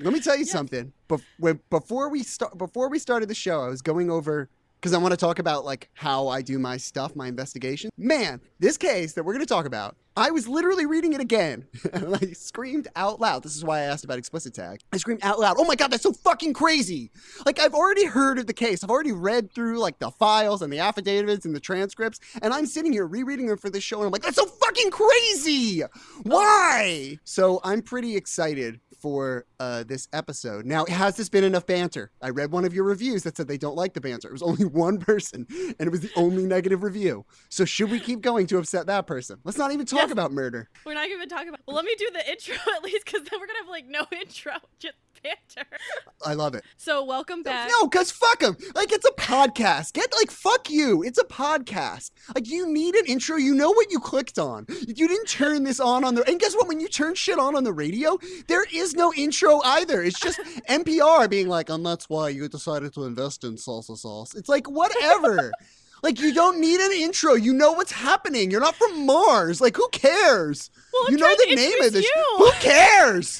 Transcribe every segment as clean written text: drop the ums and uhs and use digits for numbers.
Let me tell you something. Before we started the show, I was going over, because I want to talk about like how I do my stuff, my investigation. Man, this case that we're going to talk about, I was literally reading it again, and I screamed out loud. This is why I asked about explicit tag. I screamed out loud, oh my God, that's so fucking crazy. Like, I've already heard of the case. I've already read through like the files and the affidavits and the transcripts, and I'm sitting here rereading them for this show, and I'm like, that's so fucking crazy. Why? So I'm pretty excited for this episode. Now, has this been enough banter? I read one of your reviews that said they don't like the banter. It was only one person, and it was the only negative review. So should we keep going to upset that person? Let's not even talk about murder. We're not even talking about... Well, let me do the intro at least, because then we're going to have, like, no intro, just banter. I love it. So, welcome back. No, because fuck them. Like, it's a podcast. Fuck you. It's a podcast. Like, you need an intro. You know what you clicked on. You didn't turn this on the... And guess what? When you turn shit on the radio, there is no intro either. It's just NPR being like, and that's why you decided to invest in salsa sauce. It's like, whatever. Like, you don't need an intro. You know what's happening. You're not from Mars. Like, who cares? Well, I'm you know the name of this. Who cares?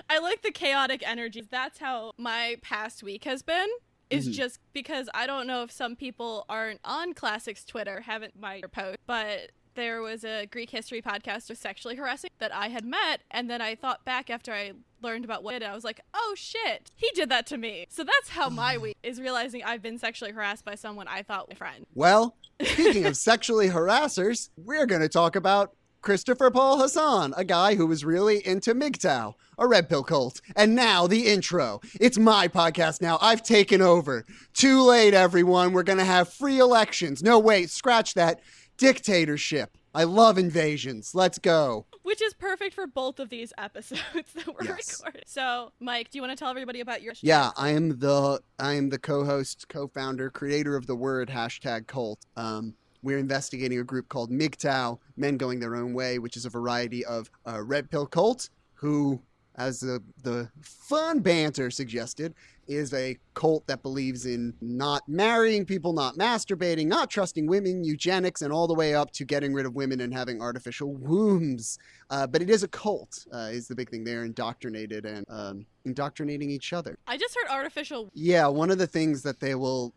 I like the chaotic energy. That's how my past week has been. Is just because I don't know if some people aren't on Classics Twitter, haven't my post, but there was a Greek history podcast with sexually harassing that I had met, and then I thought back after I learned about what it did, I was like, oh shit, he did that to me. So that's how my week is, realizing I've been sexually harassed by someone I thought was a friend. Well, speaking of sexually harassers, we're going to talk about Christopher Paul Hasson, a guy who was really into MGTOW, a red pill cult. And now the intro. It's my podcast now. I've taken over. Too late, everyone. We're going to have free elections. No, wait, scratch that. Dictatorship. I love invasions. Let's go. Which is perfect for both of these episodes that we're recording. So, Mike, do you want to tell everybody about your show? Yeah, I am the co-host, co-founder, creator of the word #cult. We're investigating a group called MGTOW, Men Going Their Own Way, which is a variety of red pill cult who, as the fun banter suggested, is a cult that believes in not marrying people, not masturbating, not trusting women, eugenics, and all the way up to getting rid of women and having artificial wombs. But it is a cult, is the big thing. They're indoctrinated and indoctrinating each other. I just heard artificial. Yeah, one of the things that they'll,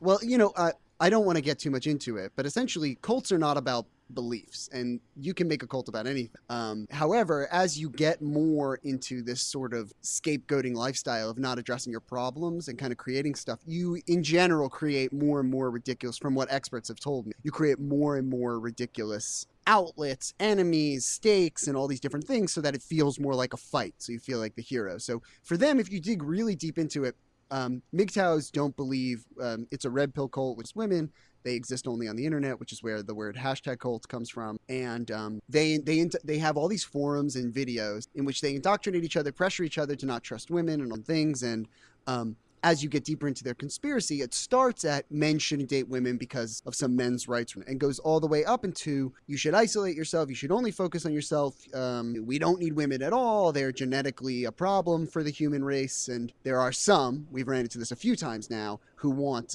well, you know, I don't want to get too much into it, but essentially cults are not about beliefs, and you can make a cult about anything. However, as you get more into this sort of scapegoating lifestyle of not addressing your problems and kind of creating stuff, you in general create more and more ridiculous, from what experts have told me, you create more and more ridiculous outlets, enemies, stakes, and all these different things so that it feels more like a fight. So you feel like the hero. So for them, if you dig really deep into it, MGTOWs don't believe it's a red pill cult, which is women. They exist only on the internet, which is where the word #cult comes from. And they have all these forums and videos in which they indoctrinate each other, pressure each other to not trust women and on things. And as you get deeper into their conspiracy, it starts at men shouldn't date women because of some men's rights, and goes all the way up into you should isolate yourself, you should only focus on yourself, we don't need women at all, they're genetically a problem for the human race. And there are some, we've ran into this a few times now, who want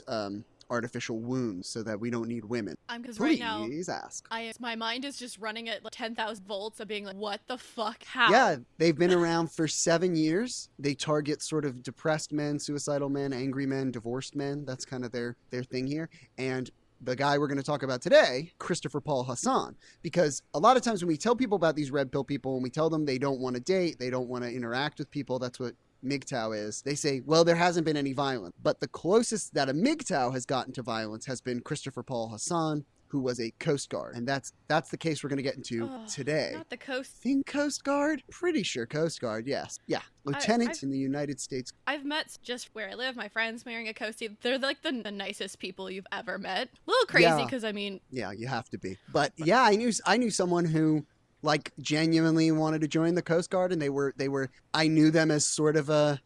artificial wombs so that we don't need women. Because right now, please ask. My mind is just running at like 10,000 volts of being like, what the fuck? How? Yeah, they've been around for 7 years. They target sort of depressed men, suicidal men, angry men, divorced men. That's kind of their thing here. And the guy we're going to talk about today, Christopher Paul Hasson, because a lot of times when we tell people about these red pill people and we tell them they don't want to date, they don't want to interact with people, that's what MGTOW is, they say, well, there hasn't been any violence. But the closest that a MGTOW has gotten to violence has been Christopher Paul Hasson, who was a Coast Guard. And that's the case we're going to get into today. Not the Coast. Think Coast Guard? Pretty sure Coast Guard, yes. Yeah. Lieutenant in the United States. I've met, just where I live, my friends marrying a Coastie. They're like the nicest people you've ever met. A little crazy because, I mean... Yeah, you have to be. But yeah, I knew someone who like genuinely wanted to join the Coast Guard, and they were I knew them as sort of a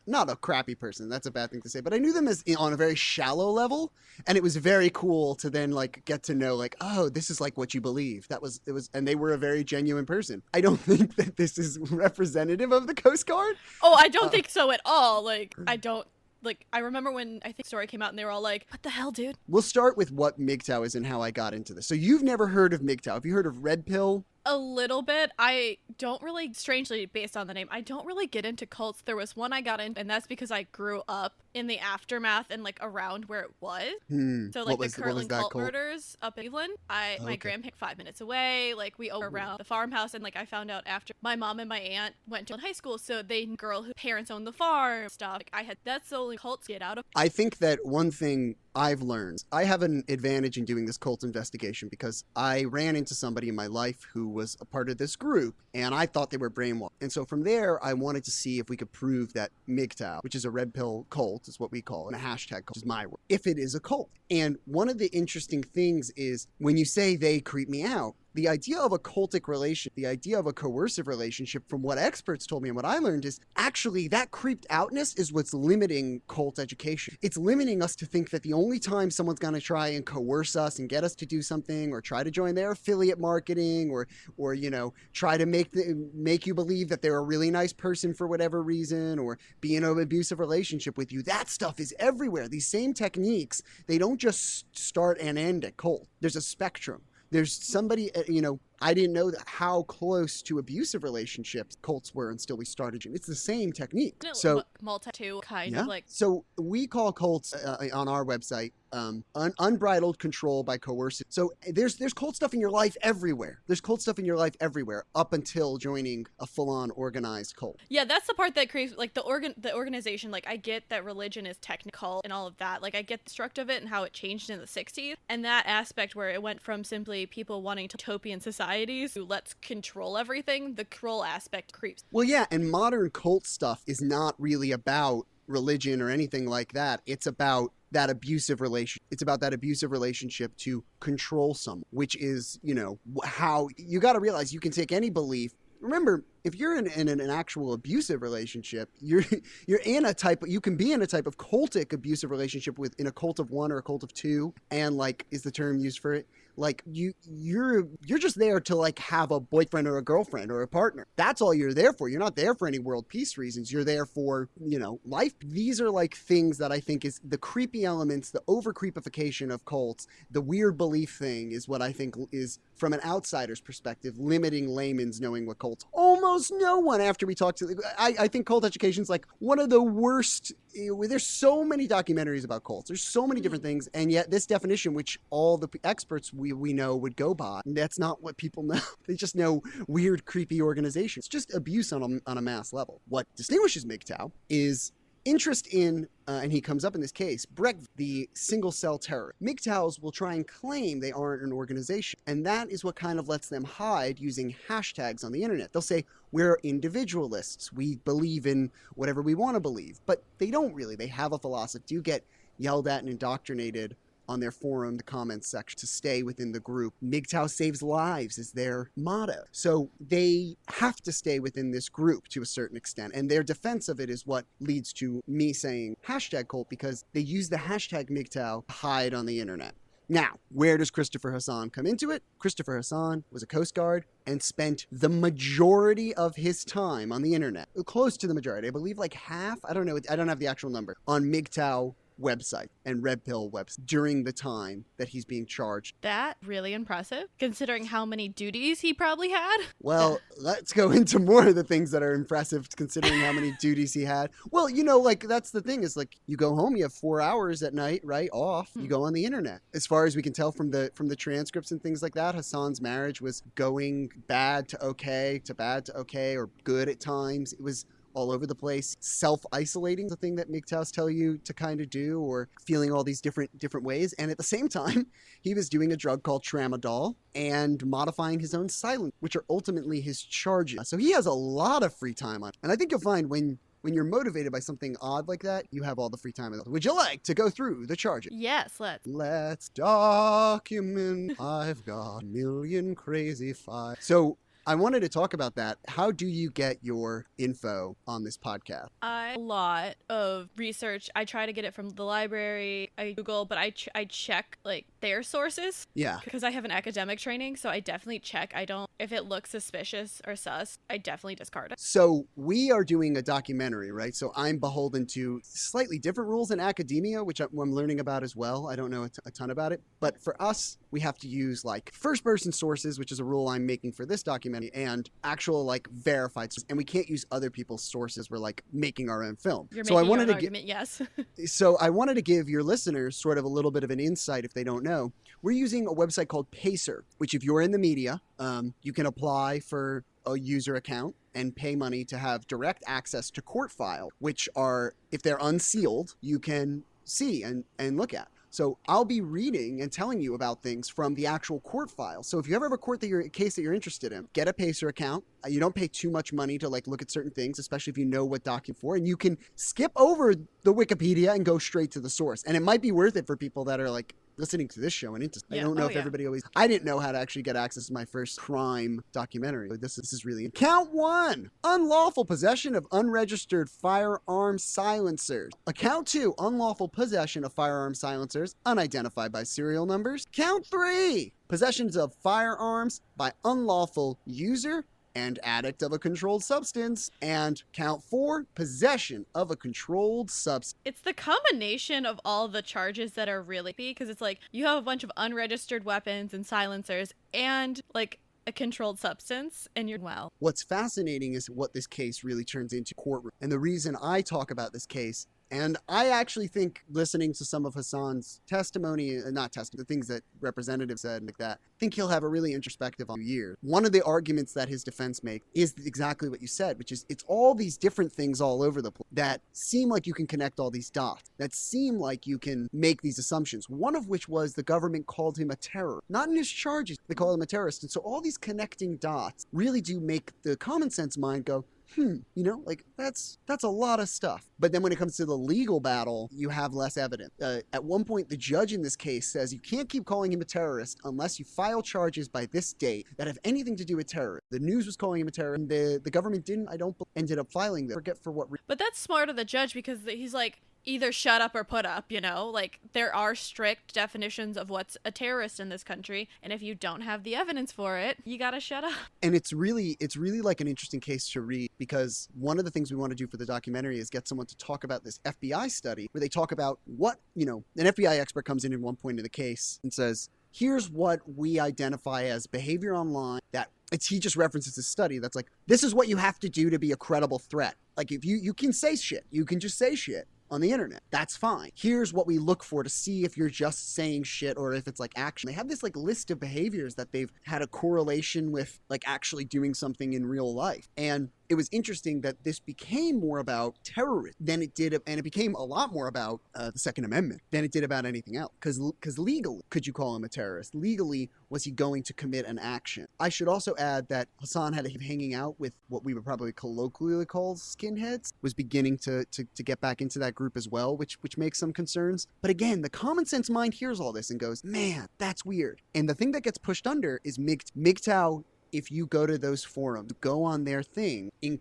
not a crappy person, that's a bad thing to say, but I knew them as on a very shallow level, and it was very cool to then like get to know like, oh, this is like what you believe. And they were a very genuine person. I don't think that this is representative of the Coast Guard. Oh, I don't think so at all. Like, I remember when I think the story came out and they were all like, what the hell, dude? We'll start with what MGTOW is and how I got into this. So you've never heard of MGTOW. Have you heard of red pill A little bit. I don't really, strangely based on the name, I don't really get into cults. There was one I got in, and that's because I grew up in the aftermath and like around where it was. So like the Kirtland cult murders up in Cleveland. My grandparents 5 minutes away. Like we over around the farmhouse, and like I found out after my mom and my aunt went to high school, so they girl whose parents owned the farm stuff. Like that's the only cults get out of. I think that one thing I've learned, I have an advantage in doing this cult investigation because I ran into somebody in my life who was a part of this group, and I thought they were brainwashed. And so from there, I wanted to see if we could prove that MGTOW, which is a red pill cult, is what we call it, and a hashtag cult is my word, if it is a cult. And one of the interesting things is when you say they creep me out, the idea of a cultic relation, the idea of a coercive relationship, from what experts told me and what I learned, is actually that creeped outness is what's limiting cult education. It's limiting us to think that the only time someone's going to try and coerce us and get us to do something, or try to join their affiliate marketing, or you know, try to make you believe that they're a really nice person for whatever reason, or be in an abusive relationship with you, that stuff is everywhere. These same techniques, they don't just start and end at cult. There's a spectrum. There's somebody, you know, I didn't know how close to abusive relationships cults were until we started. It's the same technique. So multi-two kind of like. So we call cults on our website unbridled control by coercive. So there's cult stuff in your life everywhere. There's cult stuff in your life everywhere up until joining a full-on organized cult. Yeah, that's the part that creates like the organization. Like I get that religion is technical and all of that. Like I get the structure of it and how it changed in the 60s, and that aspect where it went from simply people wanting utopian societies to let's control everything. The control aspect creeps. Well, yeah, and modern cult stuff is not really about religion or anything like that. It's about that abusive relation. It's about that abusive relationship to control someone, which is, you know, how you got to realize you can take any belief. Remember, if you're in an actual abusive relationship, you're in a type. You can be in a type of cultic abusive relationship in a cult of one or a cult of two, and like is the term used for it. Like you're just there to like have a boyfriend or a girlfriend or a partner. That's all you're there for. You're not there for any world peace reasons. You're there for, you know, life. These are like things that I think is the creepy elements, the over creepification of cults, the weird belief thing is what I think is, from an outsider's perspective, limiting layman's knowing what cults. Almost no one, after we talked to, I think cult education is like one of the worst. There's so many documentaries about cults. There's so many different things. And yet this definition, which all the experts we know would go by, that's not what people know. They just know weird, creepy organizations. It's just abuse on a mass level. What distinguishes MGTOW is interest in, and he comes up in this case, the single-cell terror. MGTOWs will try and claim they aren't an organization, and that is what kind of lets them hide using hashtags on the internet. They'll say, we're individualists. We believe in whatever we want to believe, but they don't really. They have a philosophy. Do get yelled at and indoctrinated on their forum, the comments section, to stay within the group. MGTOW saves lives is their motto. So they have to stay within this group to a certain extent. And their defense of it is what leads to me saying hashtag cult, because they use the hashtag MGTOW to hide on the internet. Now, where does Christopher Hasson come into it? Christopher Hasson was a Coast Guard and spent the majority of his time on the internet, close to the majority, I believe like half, I don't know, I don't have the actual number, on MGTOW website and red pill website during the time that he's being charged. That really impressive, considering how many duties he probably had. Well, let's go into more of the things that are impressive, considering how many duties he had. Well, you know, like that's the thing is like you go home, you have 4 hours at night, right, off. You go on the internet. As far as we can tell from the transcripts and things like that, Hassan's marriage was going bad to okay, to bad to okay, or good at times. It was all over the place. Self-isolating, the thing that MGTOWs tell you to kind of do, or feeling all these different ways. And at the same time, he was doing a drug called tramadol and modifying his own silence, which are ultimately his charges. So he has a lot of free time on. And I think you'll find when you're motivated by something odd like that, you have all the free time. Would you like to go through the charges? Yes, let's document. I've got a million crazy files. So I wanted to talk about that. How do you get your info on this podcast? A lot of research. I try to get it from the library. I Google, but I check like their sources. Yeah. Because I have an academic training, so I definitely check. If it looks suspicious or sus, I definitely discard it. So we are doing a documentary, right? So I'm beholden to slightly different rules in academia, which I'm learning about as well. I don't know a ton about it. But for us, we have to use like first person sources, which is a rule I'm making for this documentary, and actual like verified sources. And we can't use other people's sources. We're like making our own film. You're So making I wanted your own to argument, yes. So I wanted to give your listeners sort of a little bit of an insight if they don't know. We're using a website called Pacer, which if you're in the media, you can apply for a user account and pay money to have direct access to court file, which are, if they're unsealed, you can see and look at. So I'll be reading and telling you about things from the actual court file. So if you ever have a case that you're interested in, get a Pacer account. You don't pay too much money to like look at certain things, especially if you know what document for, and you can skip over the Wikipedia and go straight to the source. And it might be worth it for people that are like listening to this show and interested. I don't know if everybody always. I didn't know how to actually get access to my first crime documentary. This is really count 1: unlawful possession of unregistered firearm silencers. Count 2: unlawful possession of firearm silencers unidentified by serial numbers. Count 3: possessions of firearms by unlawful user and addict of a controlled substance. And count 4: possession of a controlled substance. It's the combination of all the charges that are really because it's like you have a bunch of unregistered weapons and silencers and like a controlled substance, and you're wow. What's fascinating is what this case really turns into courtroom. And the reason I talk about this case, and I actually think listening to some of Hassan's testimony, the things that representatives said like that, I think he'll have a really introspective on years. One of the arguments that his defense makes is exactly what you said, which is it's all these different things all over the place that seem like you can connect all these dots, that seem like you can make these assumptions. One of which was the government called him a terror. Not in his charges, they call him a terrorist. And so all these connecting dots really do make the common sense mind go, like that's a lot of stuff. But then when it comes to the legal battle, you have less evidence. At one point, the judge in this case says you can't keep calling him a terrorist unless you file charges by this date that have anything to do with terror. The news was calling him a terrorist, and the government didn't, ended up filing them. Forget for what reason. But that's smart of the judge because he's like, either shut up or put up, like there are strict definitions of what's a terrorist in this country. And if you don't have the evidence for it, you got to shut up. And it's really like an interesting case to read because one of the things we want to do for the documentary is get someone to talk about this FBI study where they talk about what, an FBI expert comes in at one point in the case and says, here's what we identify as behavior online that he just references this study that's like, this is what you have to do to be a credible threat. Like if you can say shit, you can just say shit on the internet. That's fine. Here's what we look for to see if you're just saying shit or if it's like action. They have this like list of behaviors that they've had a correlation with like actually doing something in real life. And it was interesting that this became more about terrorism than it did, and it became a lot more about the Second Amendment than it did about anything else. Because legally, could you call him a terrorist? Legally, was he going to commit an action? I should also add that Hassan had him hanging out with what we would probably colloquially call skinheads, was beginning to get back into that group as well, which makes some concerns. But again, the common sense mind hears all this and goes, man, that's weird. And the thing that gets pushed under is MGTOW. If you go to those forums, go on their thing, they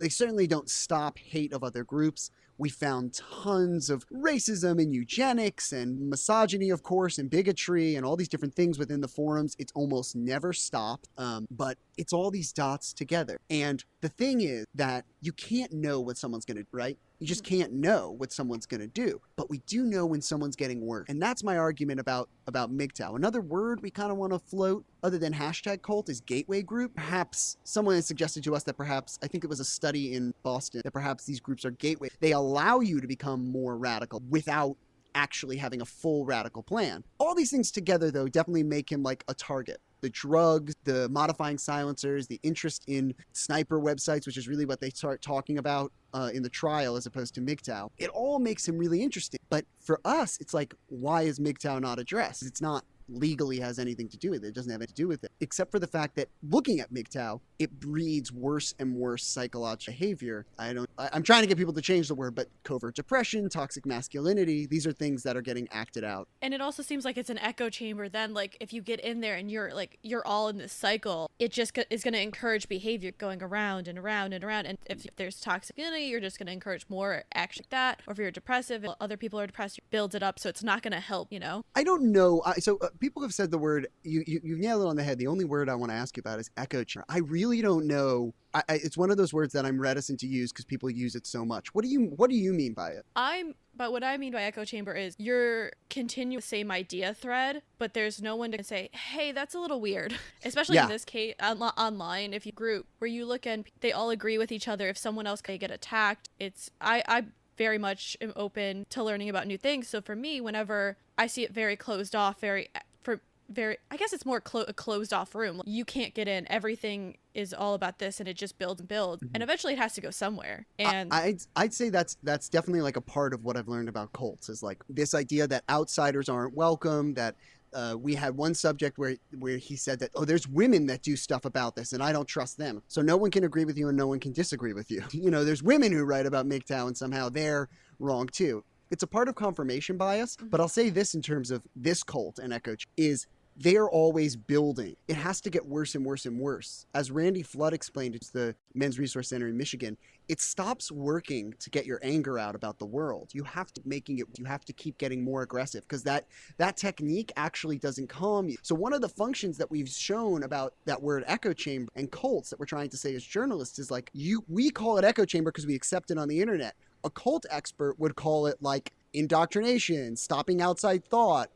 certainly don't stop hate of other groups. We found tons of racism and eugenics and misogyny, of course, and bigotry and all these different things within the forums. It's almost never stopped, but it's all these dots together. And the thing is that you can't know what someone's going to do, right? You just can't know what someone's going to do. But we do know when someone's getting worse. And that's my argument about MGTOW. Another word we kind of want to float, other than hashtag cult, is gateway group. Perhaps someone has suggested to us that I think it was a study in Boston, that perhaps these groups are gateway. They allow you to become more radical without actually having a full radical plan. All these things together, though, definitely make him like a target. The drugs, the modifying silencers, the interest in sniper websites, which is really what they start talking about in the trial as opposed to MGTOW. It all makes him really interesting. But for us, it's like, why is MGTOW not addressed? It's not legally has anything to do with it. It doesn't have anything to do with it, except for the fact that looking at MGTOW, it breeds worse and worse psychological behavior. I'm trying to get people to change the word, but covert depression, toxic masculinity, these are things that are getting acted out. And it also seems like it's an echo chamber then, like if you get in there and you're all in this cycle, it just is going to encourage behavior going around and around and around. And if there's toxic masculinity, you're just going to encourage more action like that. Or if you're depressive and other people are depressed, it builds it up. So it's not going to help, I don't know. People have said the word, you nailed it on the head. The only word I want to ask you about is echo chamber. I really really don't know. It's one of those words that I'm reticent to use because people use it so much. What do you mean by it? But what I mean by echo chamber is you're continuing the same idea thread, but there's no one to say, hey, that's a little weird. Especially in this case, online, if you group where you look and they all agree with each other. If someone else can get attacked, I very much am open to learning about new things. So for me, whenever I see it very closed off, I guess it's more a closed off room. You can't get in. Everything is all about this, and it just builds and builds, and eventually it has to go somewhere. And I'd say that's definitely like a part of what I've learned about cults is like this idea that outsiders aren't welcome. That we had one subject where he said that, oh, there's women that do stuff about this, and I don't trust them. So no one can agree with you, and no one can disagree with you. You know, there's women who write about MGTOW, and somehow they're wrong too. It's a part of confirmation bias, but I'll say this in terms of this cult and Echo is they're always building. It has to get worse and worse and worse. As Randy Flood explained, it's the Men's Resource Center in Michigan. It stops working to get your anger out about the world. You have to keep getting more aggressive because that technique actually doesn't calm you. So one of the functions that we've shown about that word echo chamber and cults that we're trying to say as journalists is like we call it echo chamber because we accept it on the internet. A cult expert would call it like indoctrination, stopping outside thought,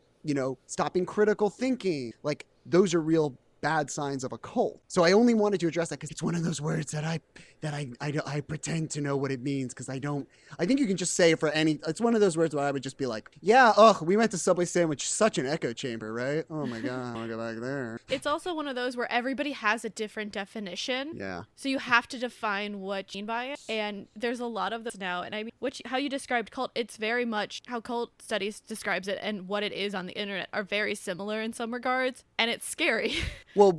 stopping critical thinking. Like those are real bad signs of a cult. So I only wanted to address that because it's one of those words that I pretend to know what it means because I don't. I think you can just say it for any. It's one of those words where I would just be like, yeah, we went to Subway Sandwich, such an echo chamber, right? Oh my God, I'll go back there. It's also one of those where everybody has a different definition. Yeah. So you have to define what you mean by it. And there's a lot of this now. And I mean, how you described cult, it's very much how cult studies describes it and what it is on the internet are very similar in some regards. And it's scary. Well,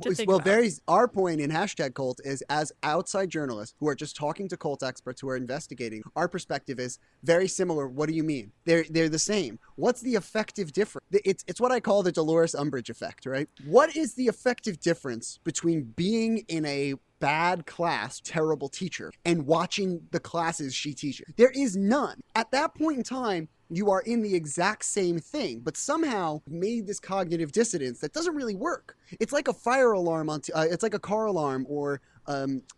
our point in #cult is as outside journalists who are just talking to cult experts who are investigating, our perspective is very similar. What do you mean? They're the same. What's the effective difference? It's what I call the Dolores Umbridge effect, right? What is the effective difference between being in a bad class, terrible teacher, and watching the classes she teaches? There is none. At that point in time, you are in the exact same thing, but somehow made this cognitive dissonance that doesn't really work. It's like a fire alarm it's like a car alarm or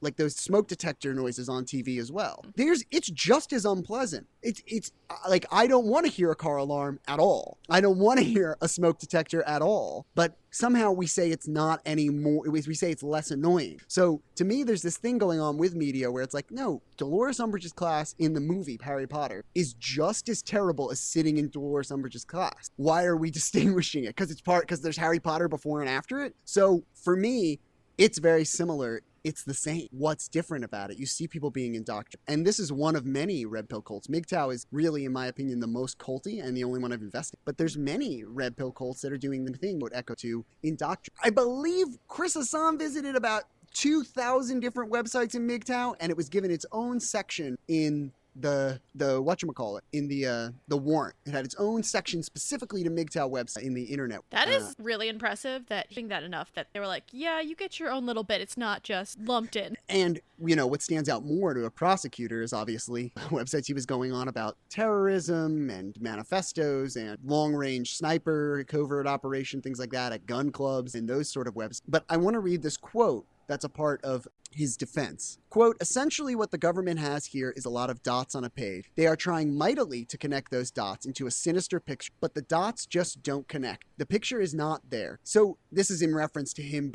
like those smoke detector noises on TV as well. It's just as unpleasant. It's like I don't want to hear a car alarm at all. I don't want to hear a smoke detector at all. But somehow we say it's not anymore. We say it's less annoying. So to me, there's this thing going on with media where it's like, no, Dolores Umbridge's class in the movie Harry Potter is just as terrible as sitting in Dolores Umbridge's class. Why are we distinguishing it? Because there's Harry Potter before and after it. So for me, it's very similar. It's the same. What's different about it? You see people being indoctrinated. And this is one of many red pill cults. MGTOW is really, in my opinion, the most culty and the only one I've invested. But there's many red pill cults that are doing the thing what Echo to indoctrinate. I believe Chris Hasson visited about 2,000 different websites in MGTOW, and it was given its own section in the whatchamacallit, in the warrant. It had its own section specifically to MGTOW website in the internet. That is really impressive that doing that enough that they were like, yeah, you get your own little bit. It's not just lumped in. And, what stands out more to a prosecutor is obviously websites he was going on about terrorism and manifestos and long-range sniper, covert operation, things like that at gun clubs and those sort of websites. But I want to read this quote that's a part of his defense. Quote, essentially what the government has here is a lot of dots on a page. They are trying mightily to connect those dots into a sinister picture, but the dots just don't connect. The picture is not there. So this is in reference to him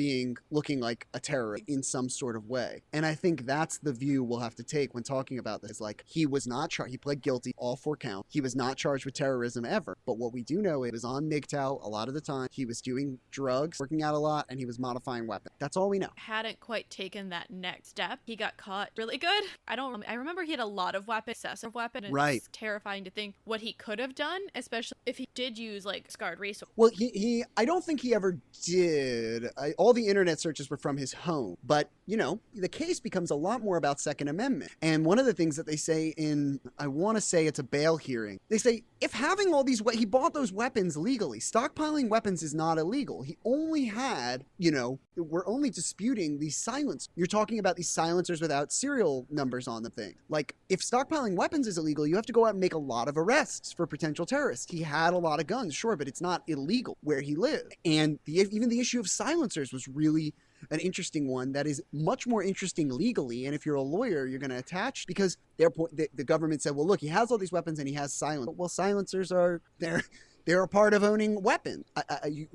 looking like a terrorist in some sort of way. And I think that's the view we'll have to take when talking about this. Like, he was not charged. He pled guilty, all 4 counts. He was not charged with terrorism ever. But what we do know, it was on MGTOW a lot of the time. He was doing drugs, working out a lot, and he was modifying weapons. That's all we know. Hadn't quite taken that next step. He got caught really good. I remember he had a lot of weapons, excessive weapon, and right. It's terrifying to think what he could have done, especially if he did use like scarred resources. Well, I don't think he ever did. All the internet searches were from his home, but the case becomes a lot more about Second Amendment. And one of the things that they say I want to say it's a bail hearing, they say if having all these, he bought those weapons legally. Stockpiling weapons is not illegal. He only had, we're only disputing these silencers. You're talking about these silencers without serial numbers on the thing. Like, if stockpiling weapons is illegal, you have to go out and make a lot of arrests for potential terrorists. He had a lot of guns, sure, but it's not illegal where he lived. And even the issue of silencers was really an interesting one that is much more interesting legally. And if you're a lawyer, you're going to attach because the government said, well, look, he has all these weapons and he has silencers. Well, silencers they're a part of owning weapons.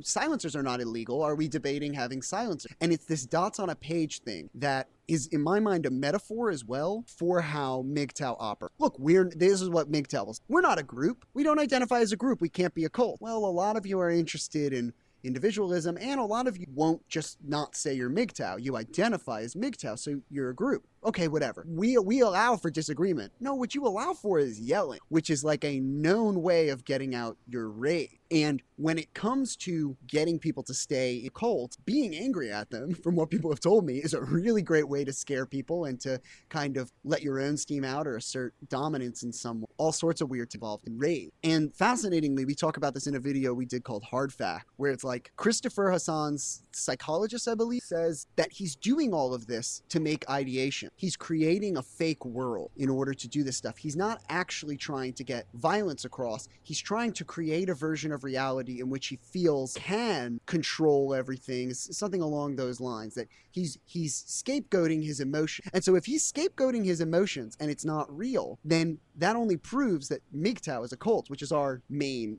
Silencers are not illegal. Are we debating having silencers? And it's this dots on a page thing that is, in my mind, a metaphor as well for how MGTOW operates. Look, this is what MGTOW is. We're not a group. We don't identify as a group. We can't be a cult. Well, a lot of you are interested in individualism, and a lot of you won't just not say you're MGTOW. You identify as MGTOW, so you're a group. Okay, whatever. We allow for disagreement. No, what you allow for is yelling, which is like a known way of getting out your rage. And when it comes to getting people to stay in cults, being angry at them, from what people have told me, is a really great way to scare people and to kind of let your own steam out or assert dominance in some way. All sorts of weird involved in rage. And fascinatingly, we talk about this in a video we did called Hard Fact, where it's like Christopher Hasson's psychologist, I believe, says that he's doing all of this to make ideation. He's creating a fake world in order to do this stuff. He's not actually trying to get violence across. He's trying to create a version of reality in which he feels can control everything. It's something along those lines, that he's scapegoating his emotion. And so if he's scapegoating his emotions and it's not real, then that only proves that MGTOW is a cult, which is our main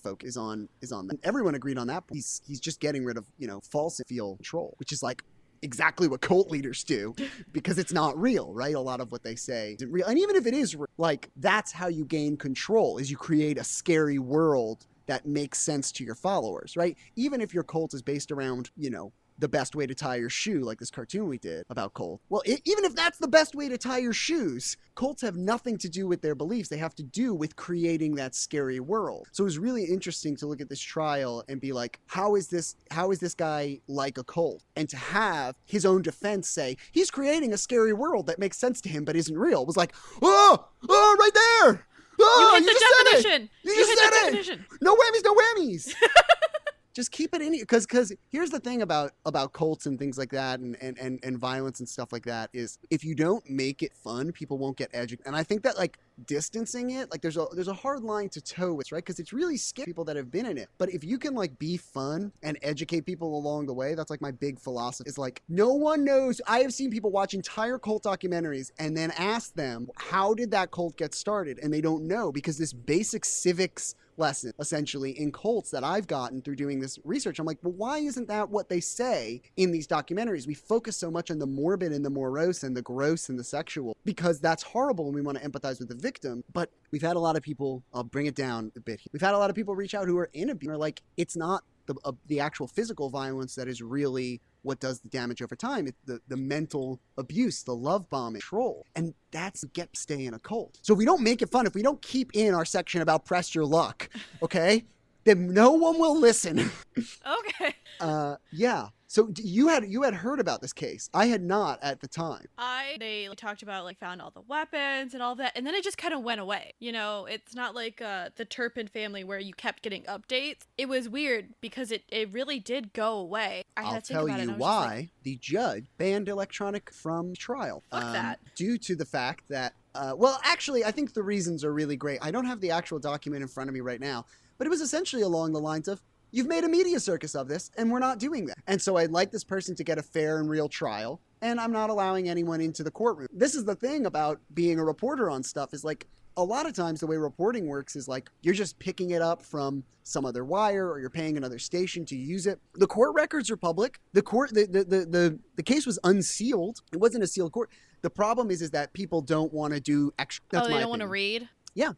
focus is on that. Everyone agreed on that. He's just getting rid of, false feel control, which is like exactly what cult leaders do, because it's not real, right? A lot of what they say isn't real. And even if it is real, like, that's how you gain control, is you create a scary world that makes sense to your followers, right? Even if your cult is based around, the best way to tie your shoe, like this cartoon we did about cult. Well, even if that's the best way to tie your shoes, cults have nothing to do with their beliefs. They have to do with creating that scary world. So it was really interesting to look at this trial and be like, how is this guy like a cult? And to have his own defense say, he's creating a scary world that makes sense to him but isn't real, was like, oh, right there! Oh, you hit the definition! You just said it! Definition. No whammies! Just keep it in here, because here's the thing about cults and things like that and violence and stuff like that is, if you don't make it fun, people won't get educated. And I think that, like, distancing it, like, there's a hard line to toe with, right? Because it's really scary people that have been in it. But if you can, like, be fun and educate people along the way, that's like my big philosophy. It's like, no one knows. I have seen people watch entire cult documentaries and then ask them, how did that cult get started? And they don't know, because this basic civics lesson, essentially, in cults that I've gotten through doing this research, I'm like, well, why isn't that what they say in these documentaries? We focus so much on the morbid and the morose and the gross and the sexual, because that's horrible and we want to empathize with the victim. But we've had a lot of people, I'll bring it down a bit, we've had a lot of people reach out who are in abuse, are like, it's not the actual physical violence that is really what does the damage over time. It's the mental abuse, the love bombing, control. And that's stay in a cult. So if we don't make it fun, if we don't keep in our section about press your luck, okay, then no one will listen. Okay. Yeah. So you had heard about this case. I had not at the time. They talked about, like, found all the weapons and all that, and then it just kind of went away. It's not like the Turpin family where you kept getting updates. It was weird because it really did go away. I'll tell you why. The judge banned electronic from trial. Fuck that. Due to the fact that, well, actually, I think the reasons are really great. I don't have the actual document in front of me right now, but it was essentially along the lines of, you've made a media circus of this, and we're not doing that. And so I'd like this person to get a fair and real trial, and I'm not allowing anyone into the courtroom. This is the thing about being a reporter on stuff, is like, a lot of times the way reporting works is like, you're just picking it up from some other wire, or you're paying another station to use it. The court records are public. The case was unsealed. It wasn't a sealed court. The problem is that people don't want to do extra. That's they don't want to read? Yeah.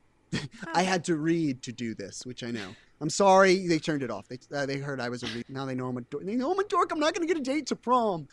I had to read to do this, which I know. I'm sorry, they turned it off. They heard I was a read. Now they know I'm a dork. They know I'm a dork. I'm not going to get a date to prom.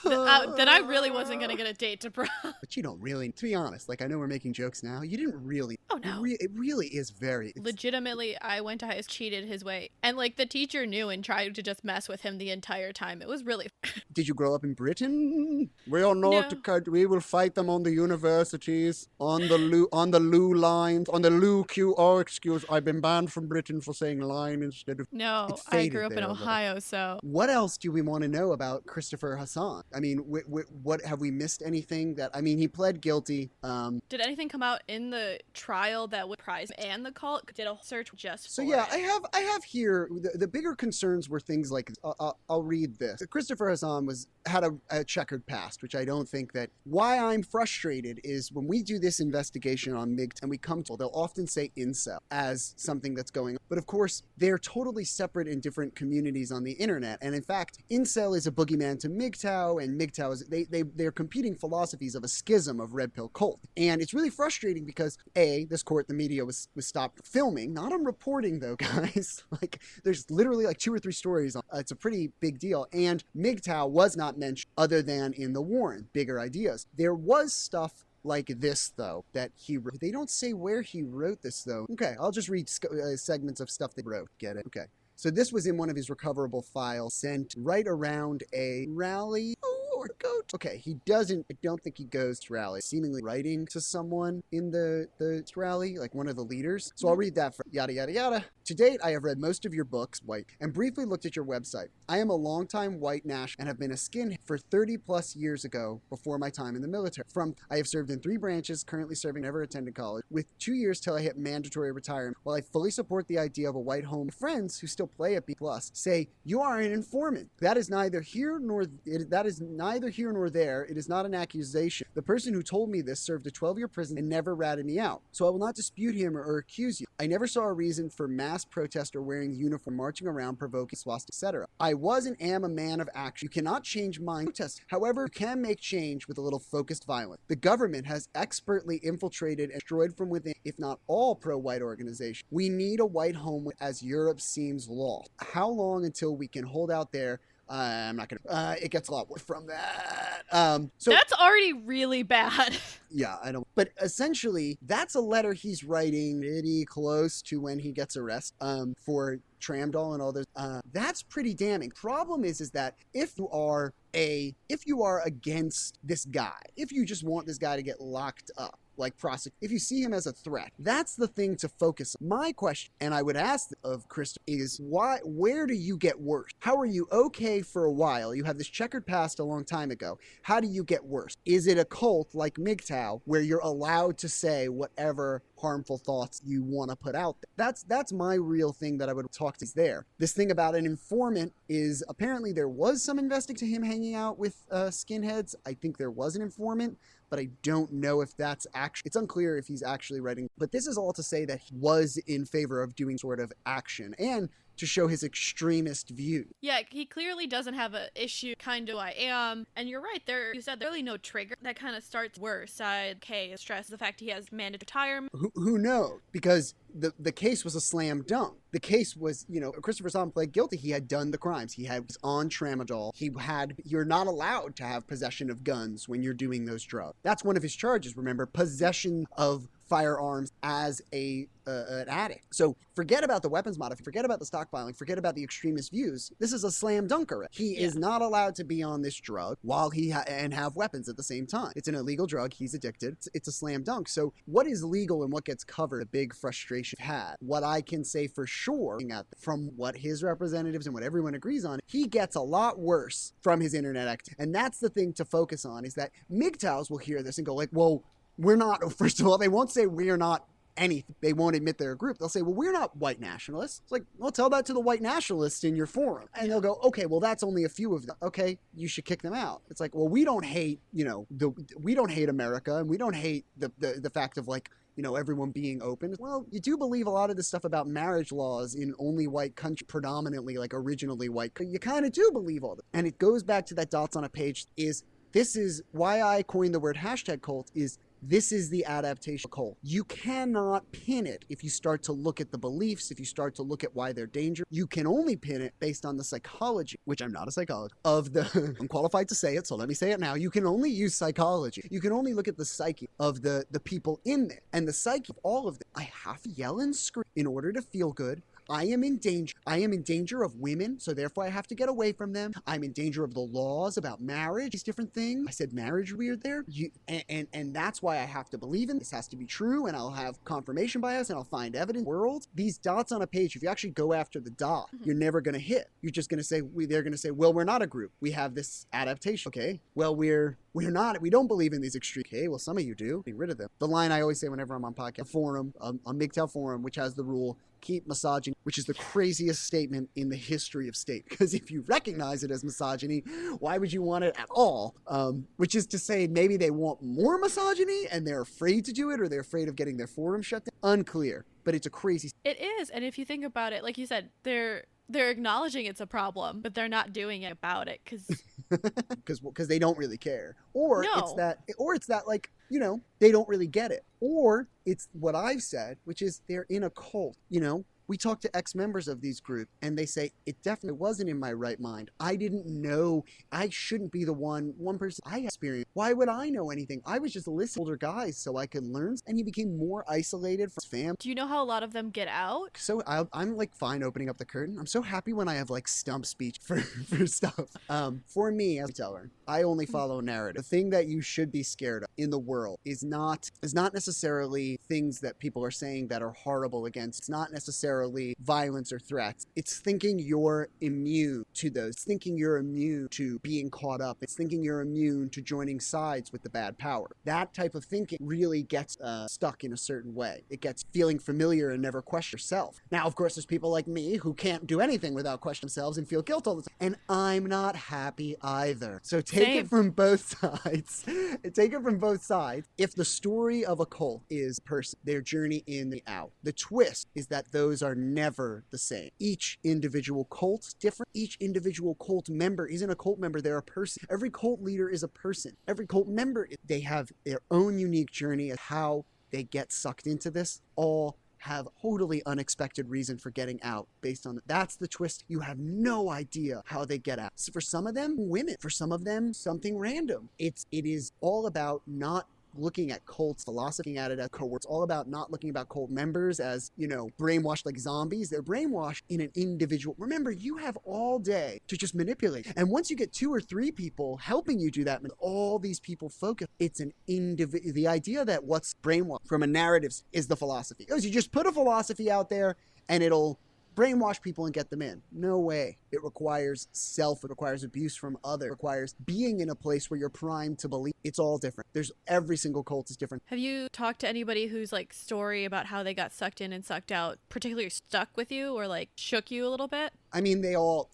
Then I really wasn't going to get a date to prom. But you don't really, to be honest, like, I know we're making jokes now. You didn't really. Oh, no. It really is very. Legitimately, I went to high school, cheated his way. And, like, the teacher knew and tried to just mess with him the entire time. It was really. Did you grow up in Britain? We are not. No. We will fight them on the universities, on the loo lines, on the loo QR. Excuse, I've been banned from Britain for saying line instead of... No, It I faded grew up there in a little. Ohio, so What else do we want to know about Christopher Hasson? I mean, what have we missed anything that... I mean, he pled guilty. did anything come out in the trial that would prize him and the cult? Did a search just So for yeah, it? I have here the bigger concerns were things like I'll read this. Christopher Hasson had a checkered past, which I don't think that... Why I'm frustrated is when we do this investigation on MGTOW and we come to, they'll often say incel as something that's going on. But of course, they're totally separate in different communities on the internet. And in fact, incel is a boogeyman to MGTOW, and MGTOW is they're competing philosophies of a schism of red pill cult. And it's really frustrating because this court, the media was stopped filming, not on reporting though, guys. Like there's literally like 2 or 3 stories on it's a pretty big deal. And MGTOW was not mentioned other than in the Warren, bigger ideas. There was stuff like this, though, that he wrote. They don't say where he wrote this, though. Okay, I'll just read segments of stuff they wrote. Get it? Okay. So this was in one of his recoverable files sent right around a rally. Or go to... Okay, he doesn't... I don't think he goes to rallies. Seemingly writing to someone in the rally, like one of the leaders. So I'll read that for yada, yada, yada. To date, I have read most of your books, white, and briefly looked at your website. I am a longtime white nationalist and have been a skinhead for 30 plus years ago before my time in the military. I have served in 3 branches, currently serving, never attended college, with 2 years till I hit mandatory retirement. While I fully support the idea of a white home, friends who still play at B+, say, you are an informant. That is neither here nor there. It is not an accusation. The person who told me this served a 12-year prison and never ratted me out. So I will not dispute him or accuse you. I never saw a reason for mass protest or wearing uniform, marching around, provoking swastika, etc. I was and am a man of action. You cannot change mind protest. However, you can make change with a little focused violence. The government has expertly infiltrated and destroyed from within, if not all pro-white organizations. We need a white home as Europe seems lost. How long until we can hold out there? I'm not gonna. It gets a lot worse from that. So that's already really bad. Yeah, I don't. But essentially, that's a letter he's writing pretty close to when he gets arrested. For Tramdol and all those. That's pretty damning. Problem is that if you are against this guy, if you just want this guy to get locked up, like if you see him as a threat, that's the thing to focus on. My question, and I would ask of Christopher, is where do you get worse? How are you okay for a while? You have this checkered past a long time ago. How do you get worse? Is it a cult like MGTOW where you're allowed to say whatever harmful thoughts you want to put out there? That's my real thing that I would talk to. Is there this thing about an informant is apparently there was some investigation to him hanging out with skinheads. I think there was an informant, but I don't know if that's actually, it's unclear if he's actually writing. But this is all to say that he was in favor of doing sort of action and to show his extremist view. Yeah, he clearly doesn't have an issue, kind of I am. And you're right, you said there's really no trigger. That kind of starts worse. Stress the fact he has mandatory retirement. Who knows? Because the case was a slam dunk. The case was, Christopher Hasson pled guilty. He had done the crimes. He was on tramadol. You're not allowed to have possession of guns when you're doing those drugs. That's one of his charges, remember, possession of firearms as an addict. So forget about the weapons modification, forget about the stockpiling, forget about the extremist views. This is a slam dunker. He is not allowed to be on this drug while and have weapons at the same time. It's an illegal drug. He's addicted. It's a slam dunk. So what is legal and what gets covered? A big frustration had. What I can say for sure, from what his representatives and what everyone agrees on, he gets a lot worse from his internet activity. And that's the thing to focus on, is that MGTOWs will hear this and go like, well, we're not, first of all, they won't say we're not anything. They won't admit they're a group. They'll say, well, we're not white nationalists. It's like, well, tell that to the white nationalists in your forum. And they'll go, okay, well, that's only a few of them. Okay, you should kick them out. It's like, well, we don't hate, we don't hate America, and we don't hate the fact of everyone being open. Well, you do believe a lot of this stuff about marriage laws in only white country, predominantly originally white. You kind of do believe all that. And it goes back to that dots on a page this is why I coined the word #cult this is the adaptation cult. You cannot pin it if you start to look at the beliefs, if you start to look at why they're dangerous. You can only pin it based on the psychology, which I'm not a psychologist, I'm qualified to say it, so let me say it now. You can only use psychology. You can only look at the psyche of the people in there. And the psyche of all of them. I have to yell and scream in order to feel good. I am in danger. I am in danger of women, so therefore I have to get away from them. I'm in danger of the laws about marriage, these different things. I said marriage weird there. And that's why I have to believe in this has to be true, and I'll have confirmation bias, and I'll find evidence. World, these dots on a page, if you actually go after the dot, you're never going to hit. You're just going to say, they're going to say, well, we're not a group. We have this adaptation. Okay, well, we're not. We don't believe in these extreme. Okay, well, some of you do. Get rid of them. The line I always say whenever I'm on podcast, forum, a MGTOW forum, which has the rule, keep misogyny, which is the craziest statement in the history of state. Because if you recognize it as misogyny, why would you want it at all? Which is to say, maybe they want more misogyny and they're afraid to do it, or they're afraid of getting their forum shut down. Unclear. But it's a crazy. It is. And if you think about it, like you said, they're acknowledging it's a problem, but they're not doing it about it because they don't really care. Or No. it's that like, you know, they don't really get it. Or it's what I've said, which is they're in a cult. You know, we talk to ex-members of these groups and they say, it definitely wasn't in my right mind. I didn't know. I shouldn't be the one person I experienced. Why would I know anything? I was just listening to older guys so I could learn. And he became more isolated from his family. Do you know how a lot of them get out? So I'm like fine opening up the curtain. I'm so happy when I have like stump speech for stuff. For me, as a teller, I only follow narrative. The thing that you should be scared of in the world is not necessarily things that people are saying that are horrible against. It's not necessarily violence or threats. It's thinking you're immune to those. It's thinking you're immune to being caught up. It's thinking you're immune to joining sides with the bad power. That type of thinking really gets stuck in a certain way. It gets feeling familiar and never question yourself. Now, of course, there's people like me who can't do anything without questioning themselves and feel guilt all the time. And I'm not happy either. So take Same. it from both sides. Take it from both sides. If the story of a cult is person, their journey in and out, the twist is that those are never the same. Each individual cult's different. Each individual cult member isn't a cult member, they're a person. Every cult leader is a person. Every cult member, they have their own unique journey of how they get sucked into this. All have totally unexpected reason for getting out based on that's the twist. You have no idea how they get out. So for some of them, women. For some of them, something random. It is all about not looking at cults, philosophy at it as cohorts. It's all about not looking about cult members as, you know, brainwashed like zombies. They're brainwashed in an individual. Remember, you have all day to just manipulate. And once you get 2 or 3 people helping you do that, all these people focus. It's an individual. The idea that what's brainwashed from a narrative is the philosophy. Because you just put a philosophy out there and it'll brainwash people and get them in. No way. It requires self. It requires abuse from others. It requires being in a place where you're primed to believe. It's all different. Every single cult is different. Have you talked to anybody whose like story about how they got sucked in and sucked out particularly stuck with you or like shook you a little bit? I mean, they all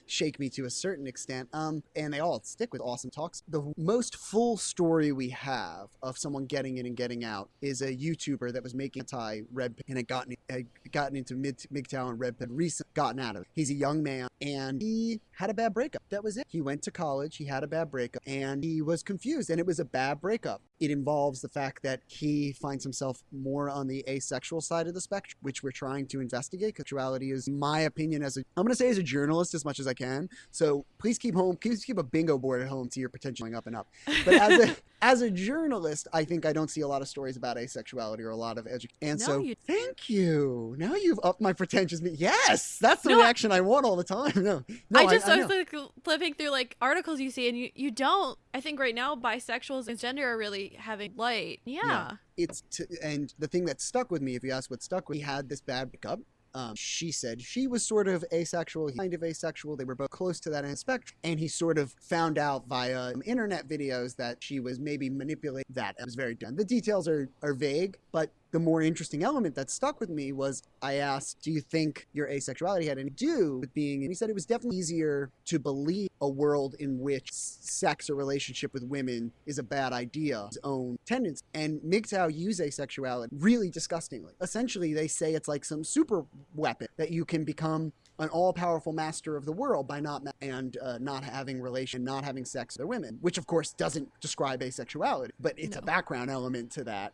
shake me to a certain extent, and they all stick with awesome talks. The most full story we have of someone getting in and getting out is a YouTuber that was making anti-red pill and had gotten into MGTOW and red pill, recently gotten out of it. He's a young man, and he had a bad breakup. That was it. He went to college, he had a bad breakup, and he was confused, and it was a bad breakup. It involves the fact that he finds himself more on the asexual side of the spectrum, which we're trying to investigate, because sexuality is my opinion I'm going to say as a journalist as much as I can. So please keep a bingo board at home to your potential going up and up. But as a journalist, I think I don't see a lot of stories about asexuality or a lot of education. And thank you. Now you've upped my pretentious. Yes, that's the reaction I want all the time. No, I was like flipping through like articles you see, and you don't. I think right now bisexuals and gender are really having light. Yeah. And the thing that stuck with me, if you ask what stuck with me, he had this bad breakup. She said she was sort of asexual, he kind of asexual. They were both close to that end spectrum. And he sort of found out via internet videos that she was maybe manipulating that. It was very done. The details are vague, but the more interesting element that stuck with me was I asked, do you think your asexuality had anything to do with being, and he said it was definitely easier to believe a world in which sex or relationship with women is a bad idea, his own tendency. And MGTOW use asexuality really disgustingly. Essentially, they say it's like some super weapon that you can become an all-powerful master of the world by not having not having sex with other women, which of course doesn't describe asexuality, but it's a background element to that.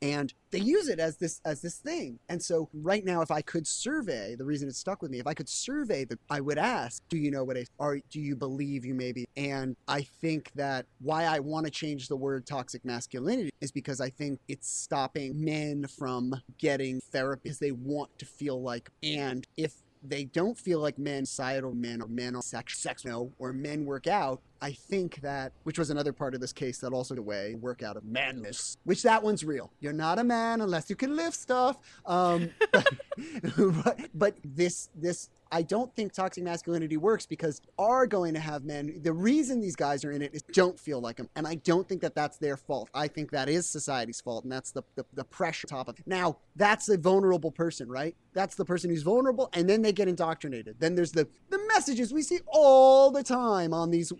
And they use it as this thing. And so right now, if I could survey, the reason it stuck with me, if I could survey, I would ask, do you know what do you believe you may be? And I think that why I want to change the word toxic masculinity is because I think it's stopping men from getting therapy because they want to feel like, and if they don't feel like societal men, or men on sex, or men work out, I think that, which was another part of this case that also the way work out of madness, which that one's real. You're not a man unless you can lift stuff. But this, I don't think toxic masculinity works because are going to have men. The reason these guys are in it is don't feel like them. And I don't think that that's their fault. I think that is society's fault. And that's the pressure top of it. Now, that's a vulnerable person, right? That's the person who's vulnerable. And then they get indoctrinated. Then there's the messages we see all the time on these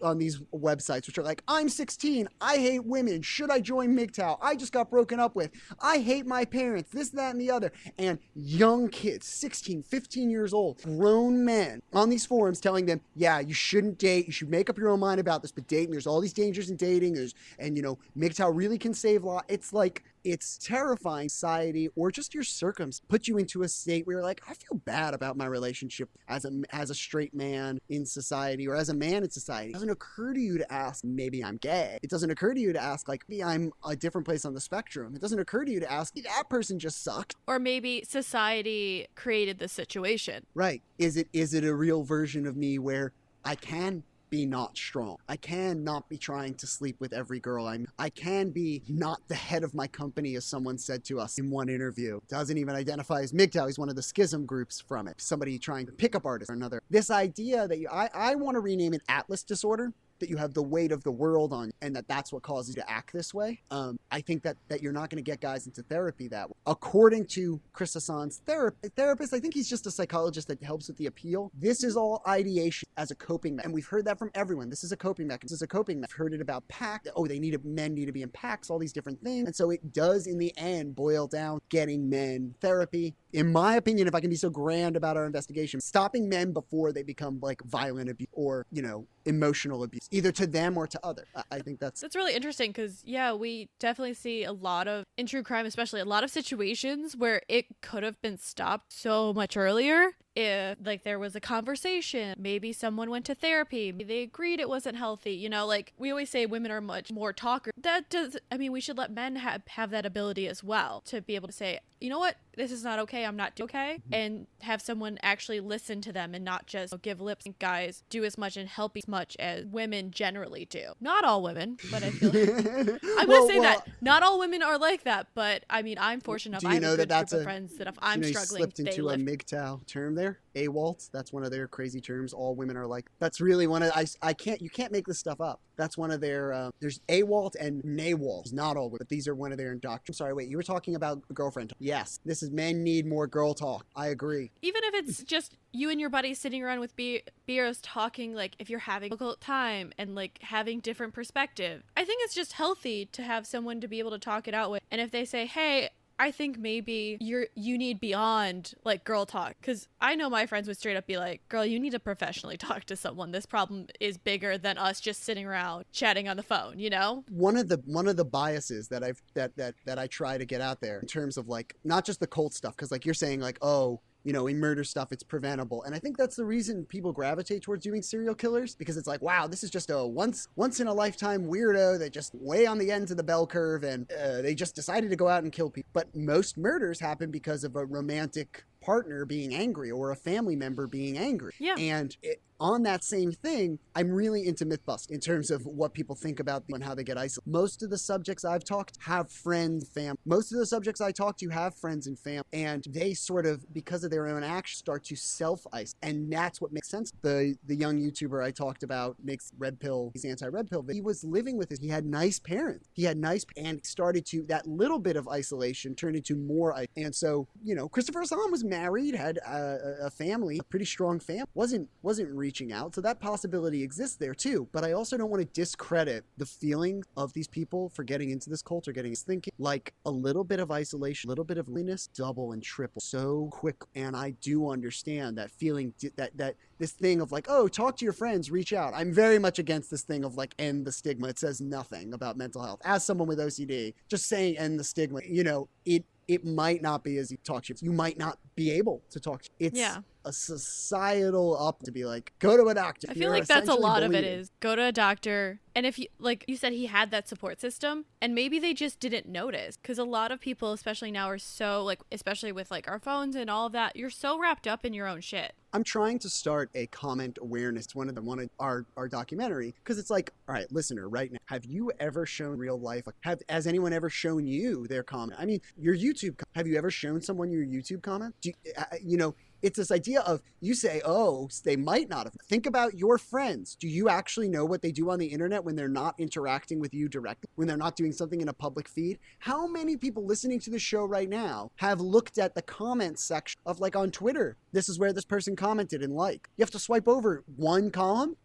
websites, which are like, I'm 16. I hate women. Should I join MGTOW? I just got broken up with. I hate my parents. This, that, and the other. And young kids, 16, 15 years old, grown men on these forums telling them, yeah, you shouldn't date. You should make up your own mind about this. But dating, there's all these dangers in dating. And MGTOW really can save lives. It's like, it's terrifying. Society or just your circumstance put you into a state where you're like, I feel bad about my relationship as a straight man in society or as a man in society. It doesn't occur to you to ask, maybe I'm gay. It doesn't occur to you to ask, like, maybe I'm a different place on the spectrum. It doesn't occur to you to ask, that person just sucked. Or maybe society created the situation. Right. Is it a real version of me where I can be not strong? I can not be trying to sleep with every girl I can be not the head of my company, as someone said to us in one interview. Doesn't even identify as MGTOW. He's one of the schism groups from it. Somebody trying to pick up artists or another. This idea that I want to rename it Atlas disorder, that you have the weight of the world on, and that's what causes you to act this way. I think that you're not going to get guys into therapy that way. According to Chris Hasson's therapist, I think he's just a psychologist that helps with the appeal. This is all ideation as a coping mechanism. And we've heard that from everyone. This is a coping mechanism. I've heard it about pack. Men need to be in packs, all these different things. And so it does, in the end, boil down getting men therapy. In my opinion, if I can be so grand about our investigation, stopping men before they become like violent abuse or, emotional abuse, either to them or to others. I think that's really interesting because, yeah, we definitely see a lot of, in true crime especially, a lot of situations where it could have been stopped so much earlier if, like, there was a conversation. Maybe someone went to therapy. Maybe they agreed it wasn't healthy. Like, we always say women are much more talkers. We should let men have that ability as well to be able to say, you know what, this is not okay, I'm not okay, and have someone actually listen to them and not just give lips. Guys do as much and help as much as women generally do. Not all women, but I feel like I'm going to say that not all women are like that, but I'm fortunate enough. I have a good group of friends that if I'm struggling, slipped into a MGTOW term there. AWOLT, that's one of their crazy terms. All women are like, that's really one of, you can't make this stuff up. That's one of their, there's AWOLT and NAWOLT. Not all women, but these are one of their indoctrination. Sorry, wait, you were talking about girlfriend. Yes, this is men need more girl talk. I agree. Even if it's just you and your buddies sitting around with beers talking, like if you're having a difficult time and like having different perspective, I think it's just healthy to have someone to be able to talk it out with. And if they say, hey, I think maybe you need beyond like girl talk, because I know my friends would straight up be like, girl, you need to professionally talk to someone. This problem is bigger than us just sitting around chatting on the phone, One of the biases that I try to get out there in terms of like not just the cult stuff, because like you're saying like, oh, in murder stuff, it's preventable. And I think that's the reason people gravitate towards doing serial killers, because it's like, wow, this is just a once in a lifetime weirdo that just way on the ends of the bell curve, and they just decided to go out and kill people. But most murders happen because of a romantic partner being angry or a family member being angry. Yeah. And on that same thing, I'm really into myth-busting in terms of what people think about and how they get isolated. Most of the subjects I've talked have friends, family. Most of the subjects I talk to have friends and family, and they sort of, because of their own actions, start to self-isolate. And that's what makes sense. The young YouTuber I talked about makes red pill, he's anti-red pill, but he was living with he had nice parents. And started to, that little bit of isolation turned into more. And so, Christopher Hasson was married, had a family, a pretty strong family, wasn't reaching out. So that possibility exists there too. But I also don't want to discredit the feeling of these people for getting into this cult or getting thinking. Like a little bit of isolation, a little bit of loneliness, double and triple so quick. And I do understand that feeling, that this thing of like, oh, talk to your friends, reach out. I'm very much against this thing of like end the stigma. It says nothing about mental health. As someone with OCD, just saying end the stigma, it might not be as you talk to you. You might not be able to talk to you. It's a societal up to be like, go to a doctor. I feel like that's a lot of it is go to a doctor. And if you, like you said, he had that support system and maybe they just didn't notice, because a lot of people, especially now, are so like, especially with like our phones and all of that, you're so wrapped up in your own shit. I'm trying to start a comment awareness. It's one of our documentary, because it's like, all right, listener, right now, have you ever shown real life? Has anyone ever shown you their comment? I mean, your YouTube. Have you ever shown someone your YouTube comment? It's this idea of, you say, oh, they might not have. Think about your friends. Do you actually know what they do on the internet when they're not interacting with you directly, when they're not doing something in a public feed? How many people listening to the show right now have looked at the comments section of, like, on Twitter? This is where this person commented and like. You have to swipe over one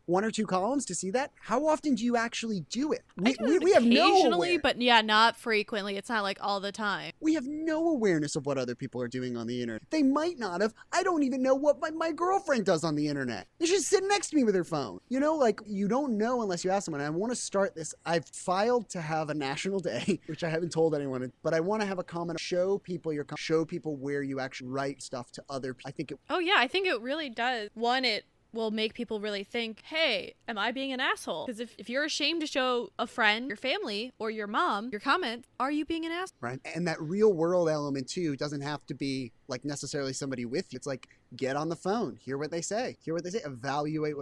or two columns to see that. How often do you actually do it? We have no occasionally, but yeah, not frequently. It's not like all the time. We have no awareness of what other people are doing on the internet. They might not have. I don't even know what my girlfriend does on the internet. She's sitting next to me with her phone. Like, you don't know unless you ask someone. And I want to start this. I've filed to have a national day, which I haven't told anyone, but I want to have a comment. Show people where you actually write stuff to other people. I think it really does. One, it will make people really think, hey, am I being an asshole? Because if you're ashamed to show a friend, your family, or your mom your comments, are you being an asshole? Right. And that real world element too doesn't have to be like necessarily somebody with you. It's like, get on the phone, hear what they say, evaluate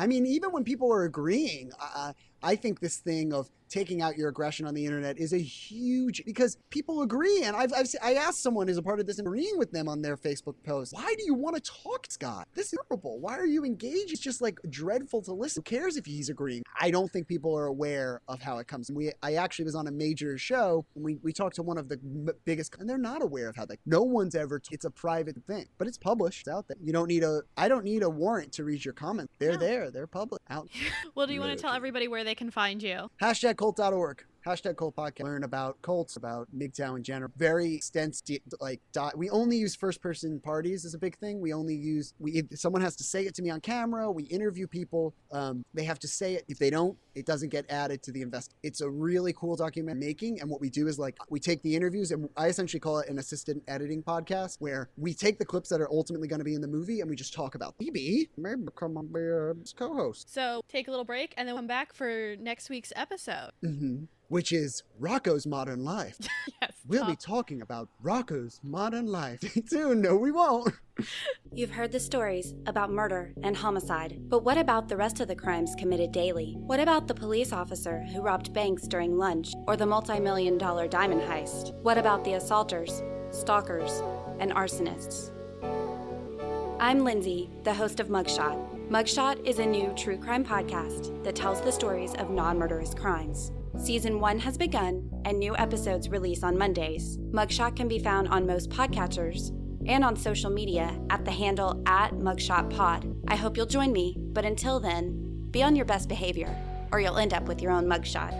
even when people are agreeing. I think this thing of taking out your aggression on the internet is a huge, because people agree. And I asked someone who's a part of this, agreeing with them on their Facebook post, why do you want to talk, Scott? This is terrible. Why are you engaged? It's just like dreadful to listen. Who cares if he's agreeing? I don't think people are aware of how it comes. I actually was on a major show and we talked to one of the biggest, and they're not aware of how no one's ever, it's a private thing, but it's published. It's out there. I don't need a warrant to read your comments. They're there. They're public. Out. Well, do you want to tell everybody where they can find you? #cult.org. #cult podcast. Learn about cults, about MGTOW in general. Very extensive, we only use first person parties is a big thing. Someone has to say it to me on camera. We interview people. They have to say it. If they don't, it doesn't get added to the invest. It's a really cool document making. And what we do is we take the interviews, and I essentially call it an assistant editing podcast, where we take the clips that are ultimately going to be in the movie and we just talk about maybe come on, be a co-host. So take a little break and then come back for next week's episode. Mm-hmm. Which is Rocco's Modern Life. Yes. We'll be talking about Rocco's Modern Life. Stay tuned. No, we won't. You've heard the stories about murder and homicide, but what about the rest of the crimes committed daily? What about the police officer who robbed banks during lunch, or the multi-million-dollar diamond heist? What about the assaulters, stalkers, and arsonists? I'm Lindsay, the host of Mugshot. Mugshot is a new true crime podcast that tells the stories of non-murderous crimes. Season 1 has begun, and new episodes release on Mondays. Mugshot can be found on most podcatchers and on social media at the handle @MugshotPod. I hope you'll join me, but until then, be on your best behavior, or you'll end up with your own mugshot.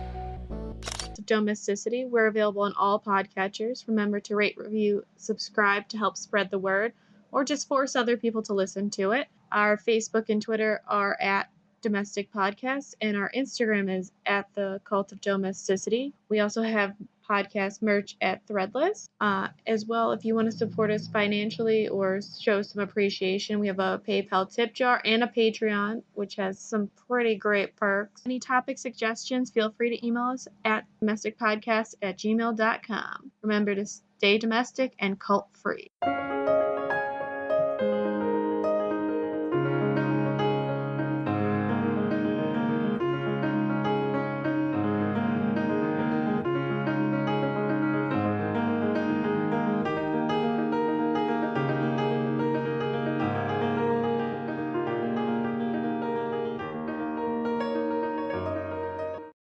Domesticity. We're available on all podcatchers. Remember to rate, review, subscribe to help spread the word, or just force other people to listen to it. Our Facebook and Twitter are @Domestic Podcast, and our Instagram is @The Cult of Domesticity. We also have podcast merch at Threadless. As well, if you want to support us financially or show some appreciation, we have a PayPal tip jar and a Patreon, which has some pretty great perks. Any topic suggestions, feel free to email us at domesticpodcast@gmail.com. Remember to stay domestic and cult free.